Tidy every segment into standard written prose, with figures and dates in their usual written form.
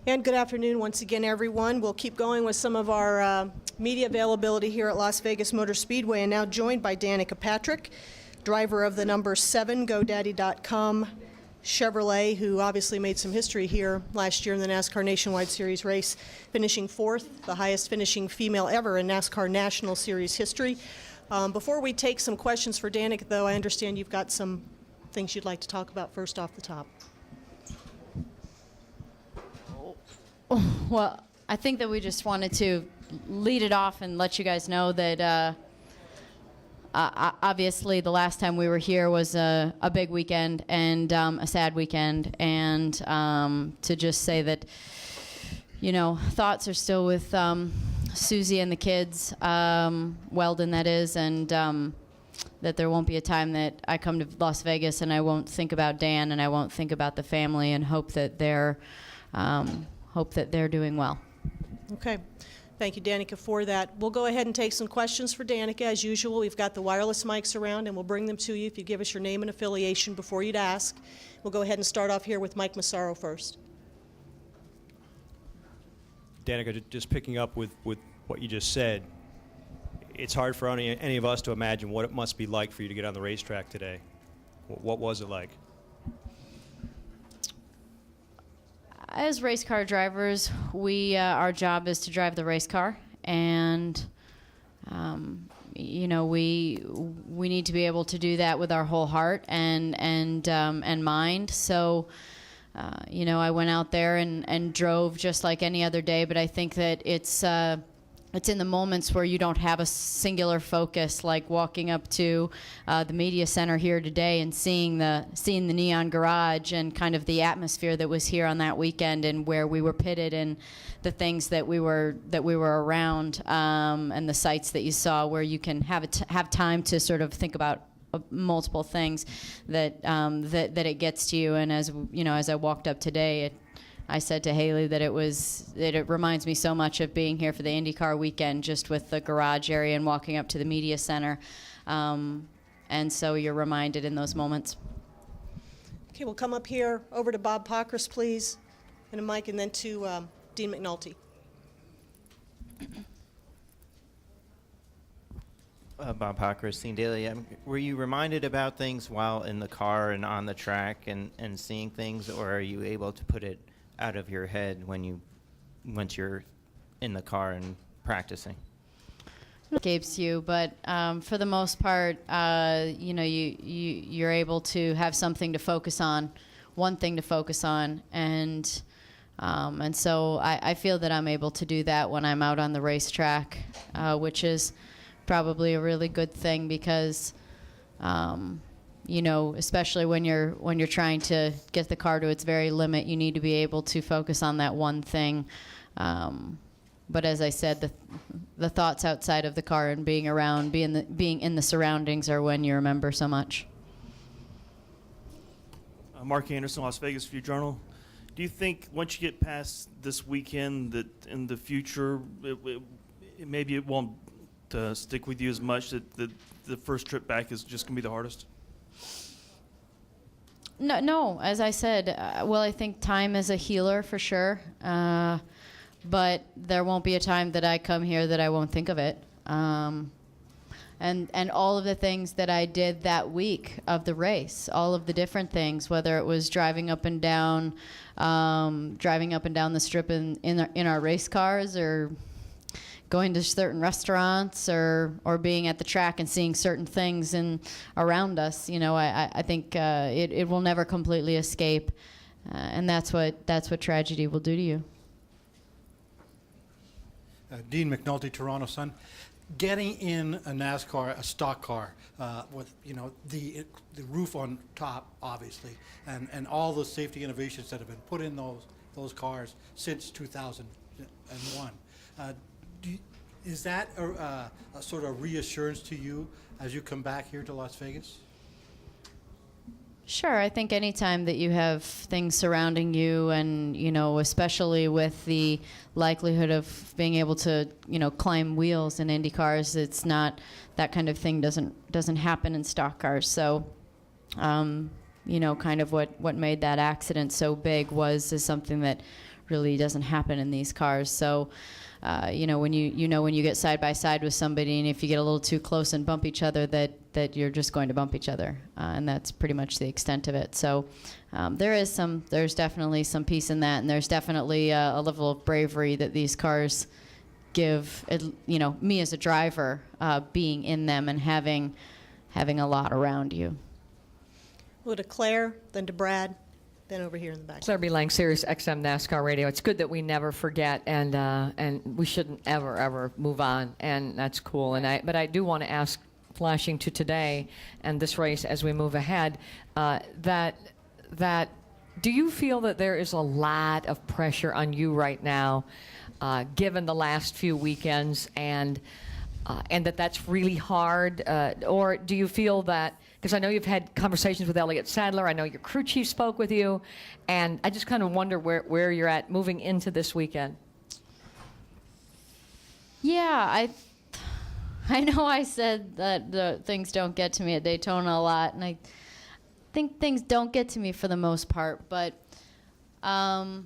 And good afternoon once again, everyone. We'll keep going with some of our media availability here at Las Vegas Motor Speedway, and now joined by Danica Patrick, driver of the number 7 GoDaddy.com Chevrolet, who obviously made some history here last year in the NASCAR Nationwide Series race, finishing 4th, the highest finishing female ever in NASCAR National Series history. Before we take some questions for Danica, though, I understand you've got some things you'd like to talk about first off the top. Well, I think that we just wanted to lead it off and let you guys know that obviously the last time we were here was a big weekend and a sad weekend, and to just say that, you know, thoughts are still with Susie and the kids, Weldon that is, and that there won't be a time that I come to Las Vegas and I won't think about Dan and I won't think about the family, and hope that they're doing well. Okay. Thank you, Danica, for that. We'll go ahead and take some questions for Danica. As usual, we've got the wireless mics around, and we'll bring them to you if you give us your name and affiliation before you'd ask. We'll go ahead and start off here with Mike Massaro first. Danica, just picking up with what you just said, it's hard for any of us to imagine what it must be like for you to get on the racetrack today. What was it like? As race car drivers, our job is to drive the race car, and you know, we need to be able to do that with our whole heart and mind. So you know, I went out there and drove just like any other day, but I think that it's in the moments where you don't have a singular focus, like walking up to the media center here today and seeing the neon garage and kind of the atmosphere that was here on that weekend, and where we were pitted and the things that we were around, and the sights that you saw, where you can have time to sort of think about multiple things that it gets to you. And as you know, as I walked up today, I said to Haley that it reminds me so much of being here for the IndyCar weekend, just with the garage area and walking up to the media center. And so you're reminded in those moments. Okay, we'll come up here over to Bob Pockris, please, and a mic, and then to Dean McNulty. Bob Pockris, Scene Daily. Were you reminded about things while in the car and on the track and seeing things, or are you able to put it out of your head once you're in the car and practicing? It escapes you, but for the most part, you know, you're able to have something to focus on, one thing to focus on, and so I feel that I'm able to do that when I'm out on the racetrack, which is probably a really good thing, because you know, especially when you're trying to get the car to its very limit, you need to be able to focus on that one thing. But as I said, the thoughts outside of the car and being around, being in the surroundings are when you remember so much. Mark Anderson, Las Vegas View Journal. Do you think once you get past this weekend that in the future maybe it won't stick with you as much, that the first trip back is just going to be the hardest? No. As I said, well, I think time is a healer for sure. But there won't be a time that I come here that I won't think of it. And all of the things that I did that week of the race, all of the different things, whether it was driving up and down the strip in our race cars, or going to certain restaurants, or being at the track and seeing certain things around us. You know, I think it will never completely escape, and that's what tragedy will do to you. Dean McNulty, Toronto Sun. Getting in a NASCAR, a stock car, with, you know, the roof on top, obviously, and all the safety innovations that have been put in those cars since 2001. Is that a sort of reassurance to you as you come back here to Las Vegas? Sure. I think anytime that you have things surrounding you, and, you know, especially with the likelihood of being able to, you know, climb wheels in Indy cars, it's not, that kind of thing doesn't happen in stock cars. So, you know, kind of what made that accident so big is something that really doesn't happen in these cars. So, you know, when you get side by side with somebody, and if you get a little too close and bump each other, that you're just going to bump each other, and that's pretty much the extent of it. So, there's definitely some peace in that, and there's definitely a level of bravery that these cars give. You know, me as a driver, being in them and having a lot around you. We'll go to Claire, then to Brad, then over here in the back. Claire B. Lang, Sirius XM NASCAR Radio. It's good that we never forget, and we shouldn't ever move on, and that's cool. But I do want to ask, flashing to today and this race as we move ahead, that do you feel that there is a lot of pressure on you right now, given the last few weekends, and that's really hard, or do you feel that? Because I know you've had conversations with Elliott Sadler. I know your crew chief spoke with you. And I just kind of wonder where you're at moving into this weekend. Yeah, I know I said that the things don't get to me at Daytona a lot, and I think things don't get to me for the most part, but I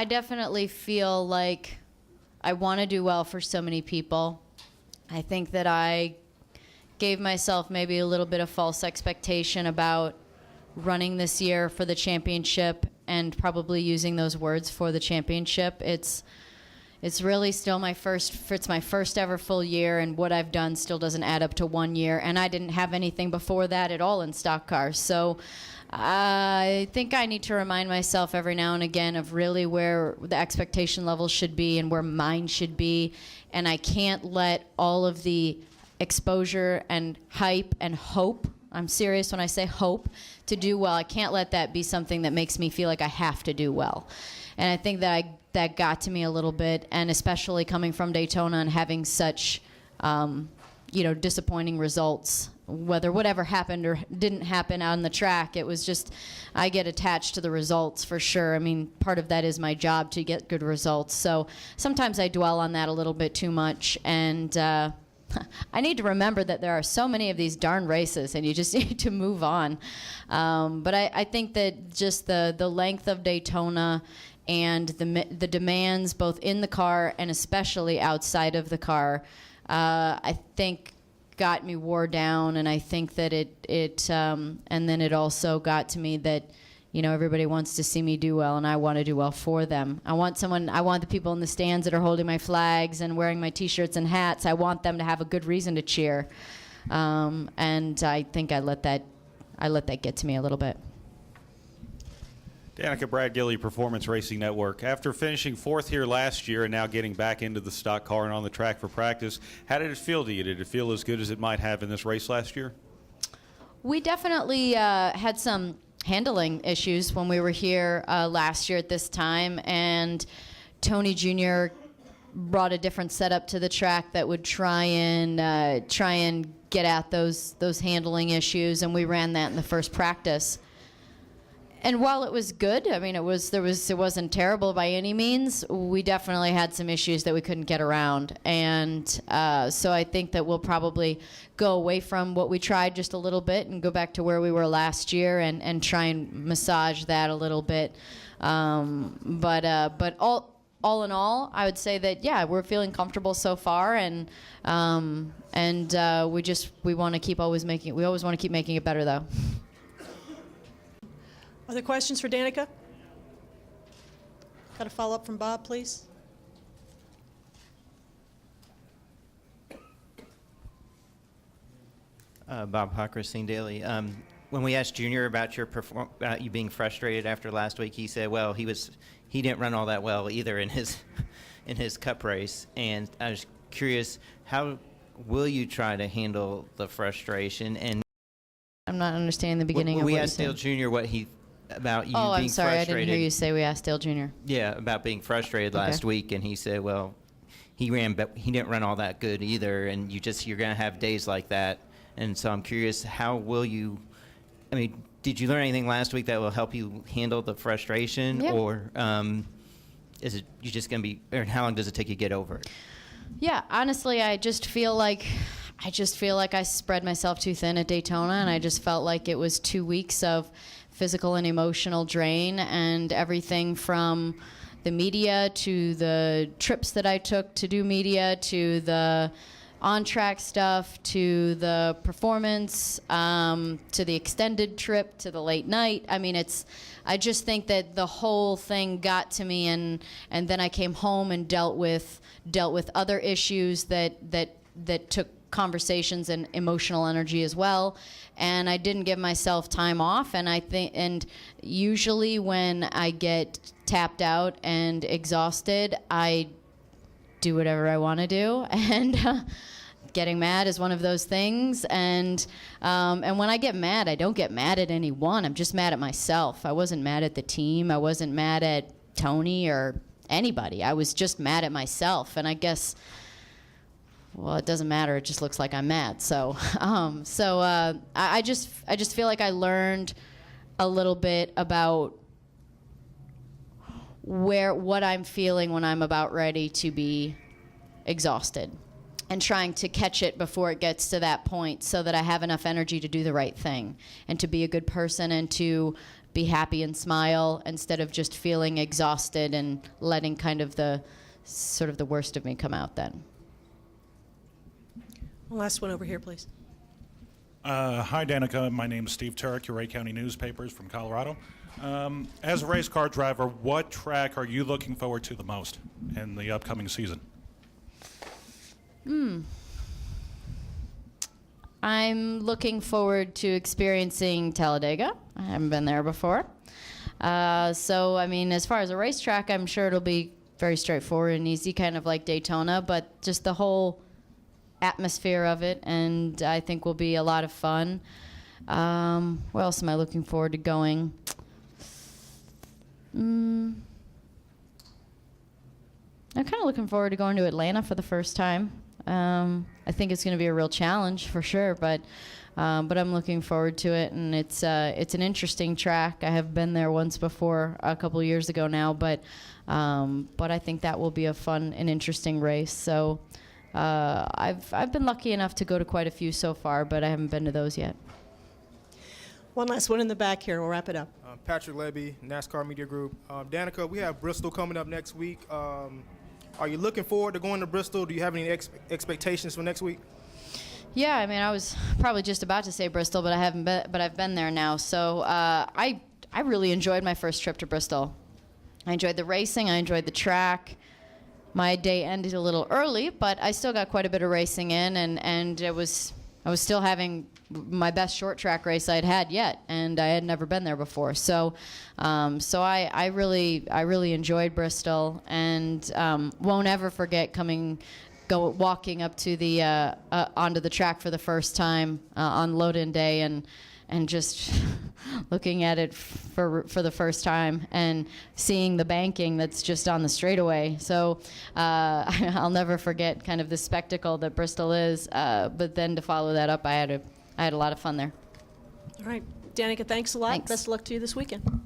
definitely feel like I want to do well for so many people. I think that I gave myself maybe a little bit of false expectation about running this year for the championship, and probably using those words for the championship. It's really still my first ever full year, and what I've done still doesn't add up to 1 year, and I didn't have anything before that at all in stock cars. So I think I need to remind myself every now and again of really where the expectation levels should be and where mine should be, and I can't let all of the exposure and hype and hope, I'm serious when I say hope, to do well, I can't let that be something that makes me feel like I have to do well. And I think that got to me a little bit, and especially coming from Daytona and having such disappointing results, whatever happened or didn't happen on the track. It was just, I get attached to the results for sure. I mean, part of that is my job to get good results. So sometimes I dwell on that a little bit too much, and I need to remember that there are so many of these darn races, and you just need to move on. But I think that just the length of Daytona and the demands both in the car and especially outside of the car, I think got me wore down, and I think that and then it also got to me that, you know, everybody wants to see me do well, and I want to do well for them. I want the people in the stands that are holding my flags and wearing my T-shirts and hats, I want them to have a good reason to cheer. And I think I let that get to me a little bit. Danica, Brad Gilly, Performance Racing Network. After finishing 4th here last year and now getting back into the stock car and on the track for practice, how did it feel to you? Did it feel as good as it might have in this race last year? We definitely had some handling issues when we were here last year at this time, and Tony Jr. brought a different setup to the track that would try and get at those handling issues, and we ran that in the first practice. And while it was good, I mean, it wasn't terrible by any means. We definitely had some issues that we couldn't get around, and so I think that we'll probably go away from what we tried just a little bit and go back to where we were last year and try and massage that a little bit. But all in all, I would say that we're feeling comfortable so far, and we want to keep always making it better though. Other questions for Danica? Got a follow-up from Bob, please? Bob Hocker, Scene Daily. When we asked Junior about you being frustrated after last week, he said, well, he didn't run all that well either in his Cup race. And I was curious, how will you try to handle the frustration? And I'm not understanding the beginning of what we you asked said. Dale Jr. about you being frustrated. Oh, I'm sorry, I didn't hear you say we asked Dale Jr. Yeah, about being frustrated last week, and he said, well, he didn't run all that good either, and you're going to have days like that. And so I'm curious, how will you? I mean, did you learn anything last week that will help you handle the frustration, Yeah. or is it you just going to be? Or how long does it take you to get over it? Yeah, honestly, I just feel like I just feel like I spread myself too thin at Daytona, and I just felt like it was 2 weeks of physical and emotional drain, and everything from the media to the trips that I took to do media to the on-track stuff to the performance to the extended trip to the late night. I mean, I just think that the whole thing got to me, and then I came home and dealt with other issues that took conversations and emotional energy as well, and I didn't give myself time off. And usually when I get tapped out and exhausted, I do whatever I want to do, and getting mad is one of those things. And when I get mad, I don't get mad at anyone. I'm just mad at myself. I wasn't mad at the team. I wasn't mad at Tony or anybody. I was just mad at myself. And I guess, well, it doesn't matter. It just looks like I'm mad. So, I just feel like I learned a little bit about what I'm feeling when I'm about ready to be exhausted, and trying to catch it before it gets to that point, so that I have enough energy to do the right thing and to be a good person and to be happy and smile, instead of just feeling exhausted and letting kind of the sort of the worst of me come out then. Last one over here, please. Hi, Danica. My name is Steve Turek, Uray County Newspapers from Colorado. As a race car driver, what track are you looking forward to the most in the upcoming season? I'm looking forward to experiencing Talladega. I haven't been there before. So, I mean, as far as a racetrack, I'm sure it'll be very straightforward and easy, kind of like Daytona, but just the whole atmosphere of it, and I think will be a lot of fun. Where else am I looking forward to going? I'm kind of looking forward to going to Atlanta for the first time. I think it's going to be a real challenge for sure, but I'm looking forward to it, and it's an interesting track. I have been there once before, a couple of years ago now, but I think that will be a fun and interesting race. So I've been lucky enough to go to quite a few so far, but I haven't been to those yet. One last one in the back here. We'll wrap it up. Patrick Levy, NASCAR Media Group. Danica, we have Bristol coming up next week. Are you looking forward to going to Bristol? Do you have any expectations for next week? Yeah, I mean, I was probably just about to say Bristol, but I haven't been, but I've been there now. So I really enjoyed my first trip to Bristol. I enjoyed the racing. I enjoyed the track. My day ended a little early, but I still got quite a bit of racing in, and I was still having my best short track race I'd had yet, and I had never been there before. So I really enjoyed Bristol, and won't ever forget walking up to the onto the track for the first time on load-in day, and just looking at it for the first time and seeing the banking that's just on the straightaway. So I'll never forget kind of the spectacle that Bristol is. But then to follow that up, I had a lot of fun there. All right. Danica, thanks a lot. Thanks. Best of luck to you this weekend.